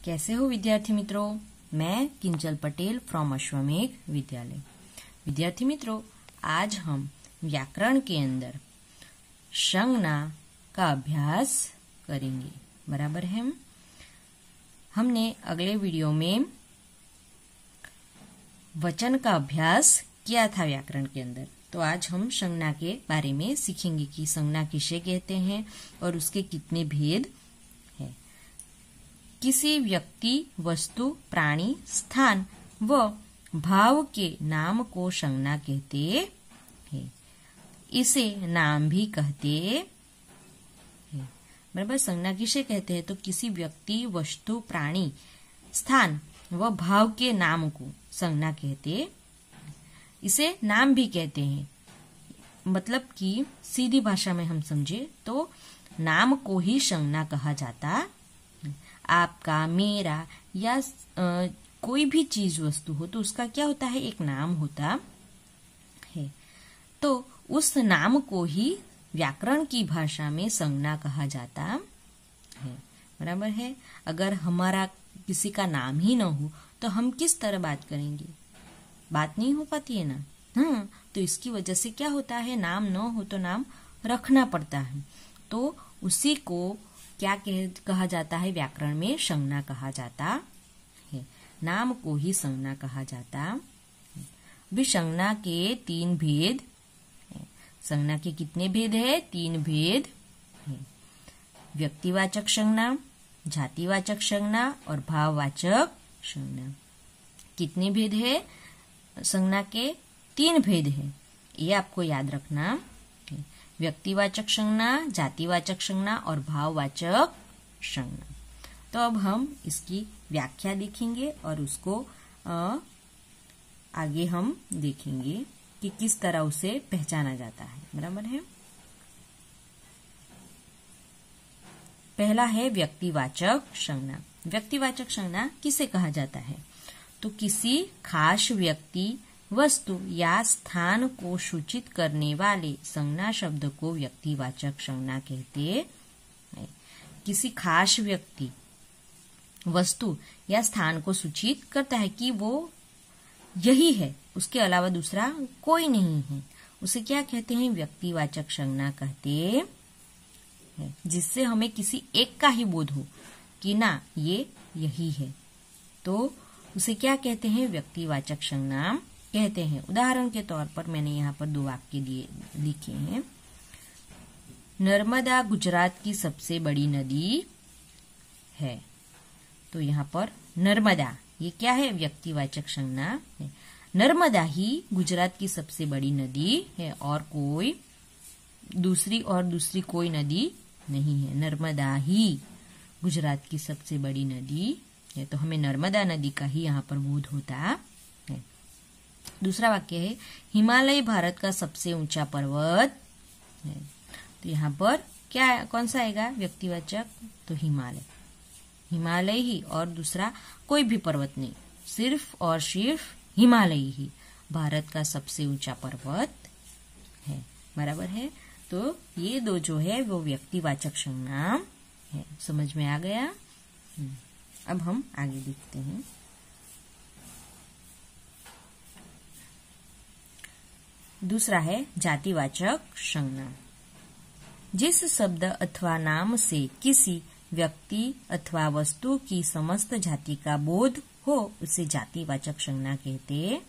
कैसे हो विद्यार्थी मित्रों। मैं किंजल पटेल फ्रॉम अश्वमेघ विद्यालय। विद्यार्थी मित्रों, आज हम व्याकरण के अंदर संज्ञा का अभ्यास करेंगे। बराबर है। हमने अगले वीडियो में वचन का अभ्यास किया था व्याकरण के अंदर, तो आज हम संज्ञा के बारे में सीखेंगे कि संज्ञा किसे कहते हैं और उसके कितने भेद हैं। किसी व्यक्ति, वस्तु, प्राणी, स्थान व भाव के नाम को संज्ञा कहते हैं। इसे नाम भी कहते हैं। बराबर। संज्ञा किसे कहते हैं? तो किसी व्यक्ति, वस्तु, प्राणी, स्थान व भाव के नाम को संज्ञा कहते हैं। इसे नाम भी कहते हैं। मतलब कि सीधी भाषा में हम समझे तो नाम को ही संज्ञा कहा जाता। आपका, मेरा या कोई भी चीज वस्तु हो तो उसका क्या होता है? एक नाम होता है। तो उस नाम को ही व्याकरण की भाषा में संज्ञा कहा जाता है। बराबर है। अगर हमारा किसी का नाम ही न हो तो हम किस तरह बात करेंगे? बात नहीं हो पाती है ना। हाँ, तो इसकी वजह से क्या होता है? नाम न हो तो नाम रखना पड़ता है। तो उसी को क्या कहा जाता है? व्याकरण में संज्ञा कहा जाता है। नाम को ही संज्ञा कहा जाता है। भी संज्ञा के 3 भेद है। संज्ञा के कितने भेद है? 3 भेद है। व्यक्तिवाचक संज्ञा, जातिवाचक संज्ञा और भाववाचक संज्ञा। कितने भेद है? संज्ञा के 3 भेद है। ये आपको याद रखना है। व्यक्तिवाचक संज्ञा, जातिवाचक संज्ञा और भाववाचक संज्ञा। तो अब हम इसकी व्याख्या देखेंगे और उसको आगे हम देखेंगे कि किस तरह उसे पहचाना जाता है। बराबर है। पहला है व्यक्तिवाचक संज्ञा। व्यक्तिवाचक संज्ञा किसे कहा जाता है? तो किसी खास व्यक्ति, वस्तु या स्थान को सूचित करने वाले संज्ञा शब्द को व्यक्तिवाचक संज्ञा कहते हैं। किसी खास व्यक्ति, वस्तु या स्थान को सूचित करता है कि वो यही है, उसके अलावा दूसरा कोई नहीं है, उसे क्या कहते हैं? व्यक्तिवाचक संज्ञा कहते हैं। जिससे हमें किसी एक का ही बोध हो कि ना ये यही है, तो उसे क्या कहते हैं? व्यक्तिवाचक संज्ञा कहते हैं। उदाहरण के तौर पर मैंने यहाँ पर 2 वाक्य लिखे हैं। नर्मदा गुजरात की सबसे बड़ी नदी है। तो यहाँ पर नर्मदा ये क्या है? व्यक्तिवाचक संज्ञा है। नर्मदा ही गुजरात की सबसे बड़ी नदी है और कोई दूसरी कोई नदी नहीं है। नर्मदा ही गुजरात की सबसे बड़ी नदी है। तो हमें नर्मदा नदी का ही यहाँ पर बोध होता है। दूसरा वाक्य है हिमालय भारत का सबसे ऊंचा पर्वत है। तो यहाँ पर क्या कौन सा आएगा? व्यक्तिवाचक। तो हिमालय ही और दूसरा कोई भी पर्वत नहीं, सिर्फ और सिर्फ हिमालय ही भारत का सबसे ऊंचा पर्वत है। बराबर है। तो ये 2 जो है वो व्यक्तिवाचक संज्ञा है। समझ में आ गया? अब हम आगे देखते हैं। दूसरा है जातिवाचक संज्ञा। जिस शब्द अथवा नाम से किसी व्यक्ति अथवा वस्तु की समस्त जाति का बोध हो उसे जातिवाचक संज्ञा कहते हैं।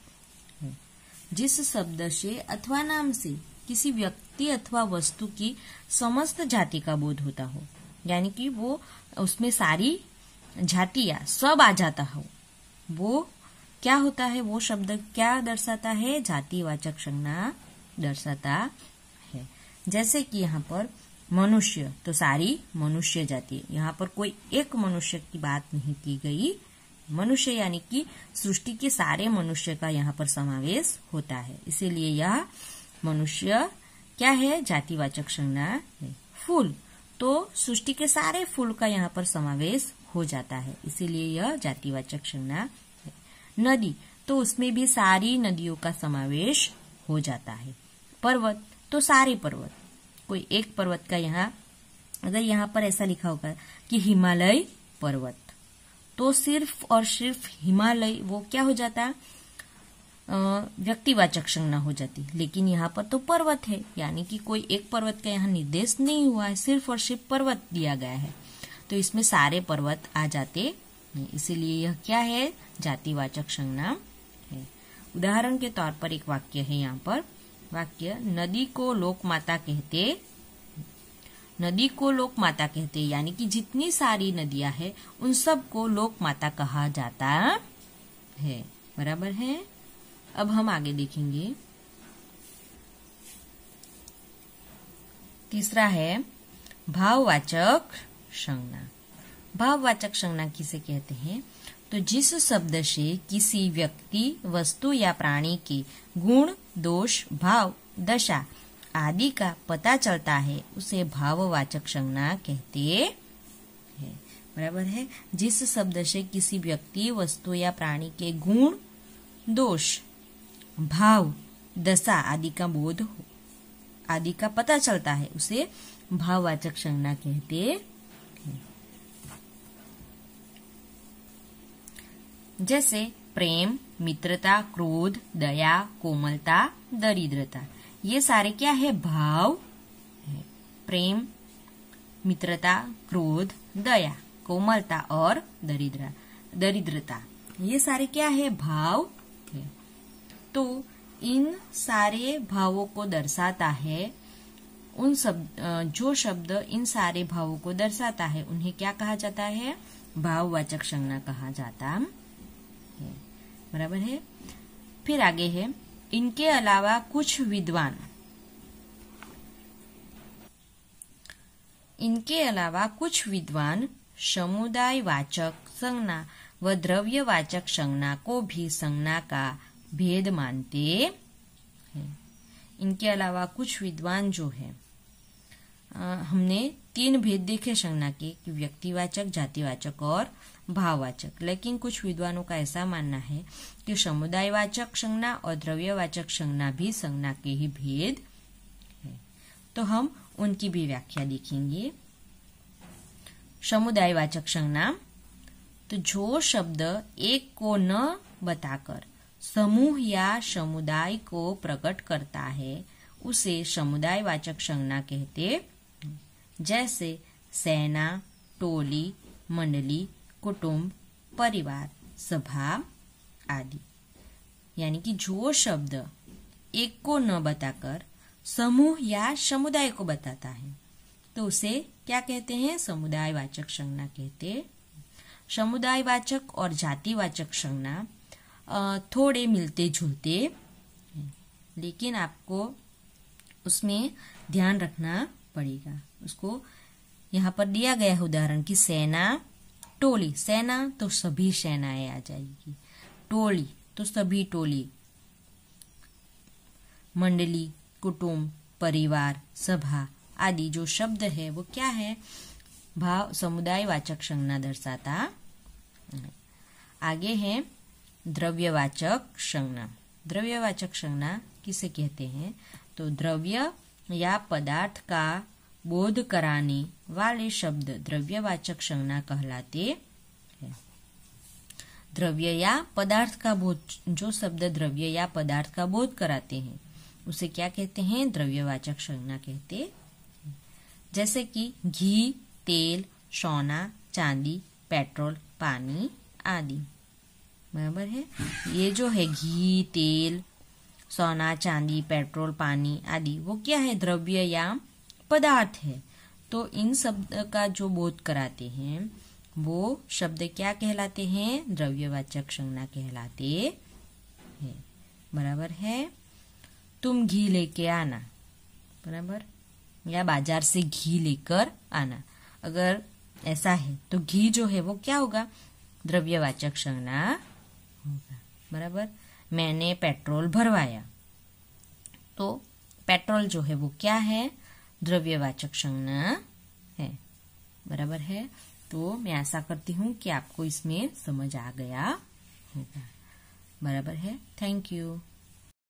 जिस शब्द से अथवा नाम से किसी व्यक्ति अथवा वस्तु की समस्त जाति का बोध होता हो, यानी कि वो उसमें सारी जातियां सब आ जाता हो, वो क्या होता है? वो शब्द क्या दर्शाता है? जातिवाचक संज्ञा दर्शाता है। जैसे कि यहाँ पर मनुष्य, तो सारी मनुष्य जाति। यहाँ पर कोई एक मनुष्य की बात नहीं की गई। मनुष्य यानी कि सृष्टि के सारे मनुष्य का यहाँ पर समावेश होता है, इसीलिए यह मनुष्य क्या है? जातिवाचक संज्ञा है। फूल, तो सृष्टि के सारे फूल का यहाँ पर समावेश हो जाता है, इसीलिए यह जातिवाचक संज्ञा। नदी, तो उसमें भी सारी नदियों का समावेश हो जाता है। पर्वत, तो सारे पर्वत, कोई एक पर्वत का यहाँ, अगर यहाँ पर ऐसा लिखा होगा कि हिमालय पर्वत, तो सिर्फ और सिर्फ हिमालय वो क्या हो जाता, व्यक्तिवाचक संज्ञा हो जाती। लेकिन यहाँ पर तो पर्वत है, यानी कि कोई एक पर्वत का यहाँ निर्देश नहीं हुआ है, सिर्फ और सिर्फ पर्वत दिया गया है, तो इसमें सारे पर्वत आ जाते, इसीलिए यह क्या है, जातिवाचक संज्ञा है। उदाहरण के तौर पर एक वाक्य है यहाँ पर, वाक्य नदी को लोक माता कहते, नदी को लोक माता कहते, यानी कि जितनी सारी नदियां हैं उन सब को लोक माता कहा जाता है। बराबर है। अब हम आगे देखेंगे। तीसरा है भाववाचक संज्ञा। भाववाचक संज्ञा किसे कहते हैं, तो जिस शब्द से किसी व्यक्ति, वस्तु या प्राणी के गुण, दोष, भाव, दशा आदि का पता चलता है उसे भाववाचक संज्ञा कहते हैं। बराबर है। जिस शब्द से किसी व्यक्ति, वस्तु या प्राणी के गुण, दोष, भाव, दशा आदि का बोध आदि का पता चलता है उसे भाववाचक संज्ञा कहते हैं। जैसे प्रेम, मित्रता, क्रोध, दया, कोमलता, दरिद्रता, ये सारे क्या है, भाव है। प्रेम, मित्रता, क्रोध, दया, कोमलता और दरिद्रता, ये सारे क्या है, भाव है। तो इन सारे भावों को दर्शाता है, उन जो शब्द इन सारे भावों को दर्शाता है उन्हें क्या कहा जाता है, भाववाचक संज्ञा कहा जाता है। बराबर है। फिर आगे है, इनके अलावा कुछ विद्वान, इनके अलावा कुछ विद्वान समुदायवाचक संज्ञा व द्रव्यवाचक संज्ञा को भी संज्ञा का भेद मानते हैं। इनके अलावा कुछ विद्वान जो है, हमने 3 भेद देखे संज्ञा के, कि व्यक्तिवाचक, जातिवाचक और भाववाचक। लेकिन कुछ विद्वानों का ऐसा मानना है कि समुदायवाचक संज्ञा और द्रव्यवाचक संज्ञा भी संज्ञा के ही भेद है। तो हम उनकी भी व्याख्या देखेंगे। समुदायवाचक संज्ञा, तो जो शब्द एक को न बताकर समूह या समुदाय को प्रकट करता है उसे समुदायवाचक संज्ञा कहते। जैसे सेना, टोली, मंडली, कुटुंब, परिवार, सभा आदि। यानी कि जो शब्द एक को न बताकर समूह या समुदाय को बताता है तो उसे क्या कहते हैं, समुदायवाचक संज्ञा कहते। समुदायवाचक और जातिवाचक संज्ञा थोड़े मिलते जुलते, लेकिन आपको उसमें ध्यान रखना पड़ेगा। उसको यहाँ पर दिया गया है उदाहरण की सेना, टोली, सेना तो सभी सेनाएं आ जाएगी, टोली तो सभी टोली, मंडली, कुटुंब, परिवार, सभा आदि जो शब्द है वो क्या है, भाव समुदायवाचक संज्ञा दर्शाता। आगे है द्रव्यवाचक संज्ञा। द्रव्यवाचक संज्ञा किसे कहते हैं, तो द्रव्य या पदार्थ का बोध कराने वाले शब्द द्रव्यवाचक संज्ञा कहलाते हैं। द्रव्य या पदार्थ का बोध, जो शब्द द्रव्य या पदार्थ का बोध कराते हैं उसे क्या कहते हैं, द्रव्यवाचक संज्ञा कहते हैं। जैसे कि घी, तेल, सोना, चांदी, पेट्रोल, पानी आदि। बराबर है। ये जो है घी, तेल, सोना, चांदी, पेट्रोल, पानी आदि, वो क्या है, द्रव्य या पदार्थ है। तो इन शब्द का जो बोध कराते हैं वो शब्द क्या कहलाते हैं, द्रव्यवाचक संज्ञा कहलाते हैं। बराबर है। तुम घी लेके आना, बराबर, या बाजार से घी लेकर आना, अगर ऐसा है तो घी जो है वो क्या होगा, द्रव्यवाचक संज्ञा होगा। बराबर। मैंने पेट्रोल भरवाया, तो पेट्रोल जो है वो क्या है, द्रव्यवाचक संज्ञा है। बराबर है। तो मैं आशा करती हूँ कि आपको इसमें समझ आ गया होगा। बराबर है। Thank you.